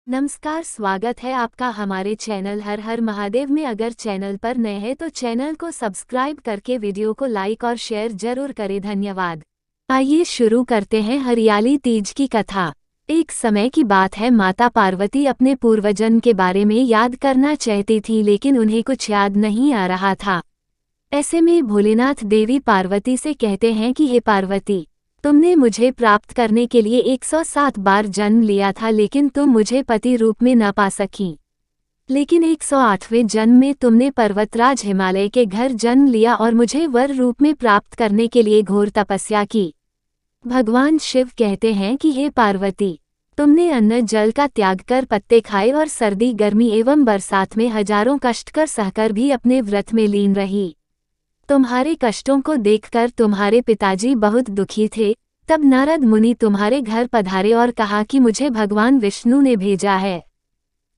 नमस्कार, स्वागत है आपका हमारे चैनल हर हर महादेव में। अगर चैनल पर नए हैं तो चैनल को सब्सक्राइब करके वीडियो को लाइक और शेयर जरूर करें, धन्यवाद। आइए शुरू करते हैं हरियाली तीज की कथा। एक समय की बात है, माता पार्वती अपने पूर्वजन्म के बारे में याद करना चाहती थी, लेकिन उन्हें कुछ याद नहीं आ रहा था। ऐसे में भोलेनाथ देवी पार्वती से कहते हैं कि हे पार्वती, तुमने मुझे प्राप्त करने के लिए 107 बार जन्म लिया था, लेकिन तुम मुझे पति रूप में न पा सकी। लेकिन 108वें जन्म में तुमने पर्वतराज हिमालय के घर जन्म लिया और मुझे वर रूप में प्राप्त करने के लिए घोर तपस्या की। भगवान शिव कहते हैं कि हे पार्वती, तुमने अन्न जल का त्याग कर पत्ते खाए और सर्दी गर्मी एवं बरसात में हजारों कष्ट कर सहकर भी अपने व्रत में लीन रही। तुम्हारे कष्टों को देखकर तुम्हारे पिताजी बहुत दुखी थे। तब नारद मुनि तुम्हारे घर पधारे और कहा कि मुझे भगवान विष्णु ने भेजा है।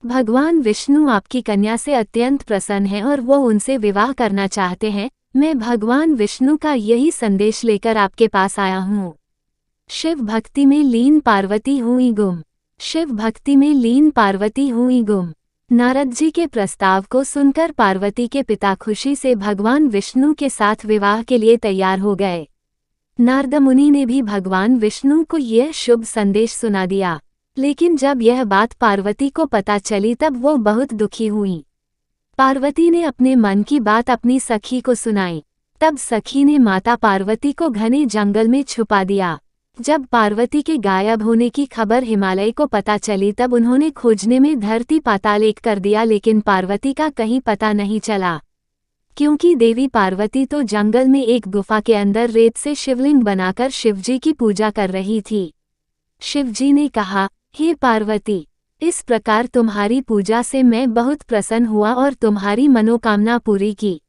भगवान विष्णु आपकी कन्या से अत्यंत प्रसन्न हैं और वो उनसे विवाह करना चाहते हैं। मैं भगवान विष्णु का यही संदेश लेकर आपके पास आया हूँ। शिव भक्ति में लीन पार्वती हुई गुम। शिव भक्ति में लीन पार्वती हुई गुम। नारद जी के प्रस्ताव को सुनकर पार्वती के पिता खुशी से भगवान विष्णु के साथ विवाह के लिए तैयार हो गए। नारद मुनि ने भी भगवान विष्णु को यह शुभ संदेश सुना दिया, लेकिन जब यह बात पार्वती को पता चली तब वो बहुत दुखी हुई। पार्वती ने अपने मन की बात अपनी सखी को सुनाई। तब सखी ने माता पार्वती को घने जंगल में छुपा दिया। जब पार्वती के गायब होने की खबर हिमालय को पता चली तब उन्होंने खोजने में धरती पाताल एक कर दिया, लेकिन पार्वती का कहीं पता नहीं चला, क्योंकि देवी पार्वती तो जंगल में एक गुफा के अंदर रेत से शिवलिंग बनाकर शिवजी की पूजा कर रही थी। शिवजी ने कहा, हे पार्वती, इस प्रकार तुम्हारी पूजा से मैं बहुत प्रसन्न हुआ और तुम्हारी मनोकामना पूरी की।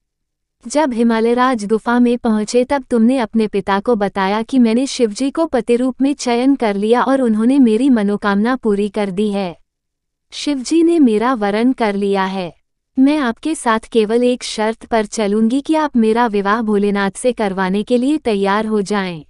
जब हिमालयराज गुफा में पहुंचे तब तुमने अपने पिता को बताया कि मैंने शिवजी को पति रूप में चयन कर लिया और उन्होंने मेरी मनोकामना पूरी कर दी है। शिवजी ने मेरा वरण कर लिया है। मैं आपके साथ केवल एक शर्त पर चलूंगी कि आप मेरा विवाह भोलेनाथ से करवाने के लिए तैयार हो जाएं।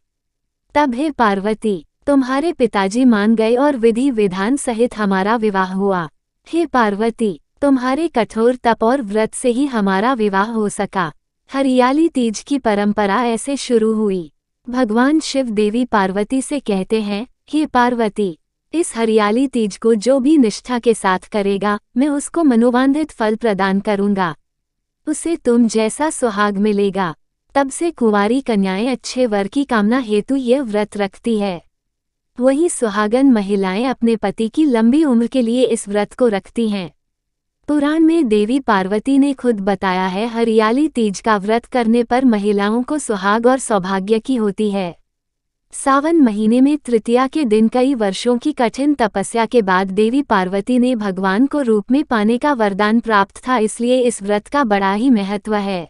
तब हे पार्वती, तुम्हारे पिताजी मान गए और विधि विधान सहित हमारा विवाह हुआ। हे पार्वती, तुम्हारे कठोर तप और व्रत से ही हमारा विवाह हो सका। हरियाली तीज की परंपरा ऐसे शुरू हुई। भगवान शिव देवी पार्वती से कहते हैं, हे पार्वती, इस हरियाली तीज को जो भी निष्ठा के साथ करेगा, मैं उसको मनोवांछित फल प्रदान करूंगा। उसे तुम जैसा सुहाग मिलेगा। तब से कुंवारी कन्याएं अच्छे वर की कामना हेतु यह व्रत रखती है। वहीं सुहागन महिलाएं अपने पति की लंबी उम्र के लिए इस व्रत को रखती हैं। पुराण में देवी पार्वती ने खुद बताया है, हरियाली तीज का व्रत करने पर महिलाओं को सुहाग और सौभाग्य की होती है। सावन महीने में तृतीया के दिन कई वर्षों की कठिन तपस्या के बाद देवी पार्वती ने भगवान को रूप में पाने का वरदान प्राप्त था, इसलिए इस व्रत का बड़ा ही महत्व है।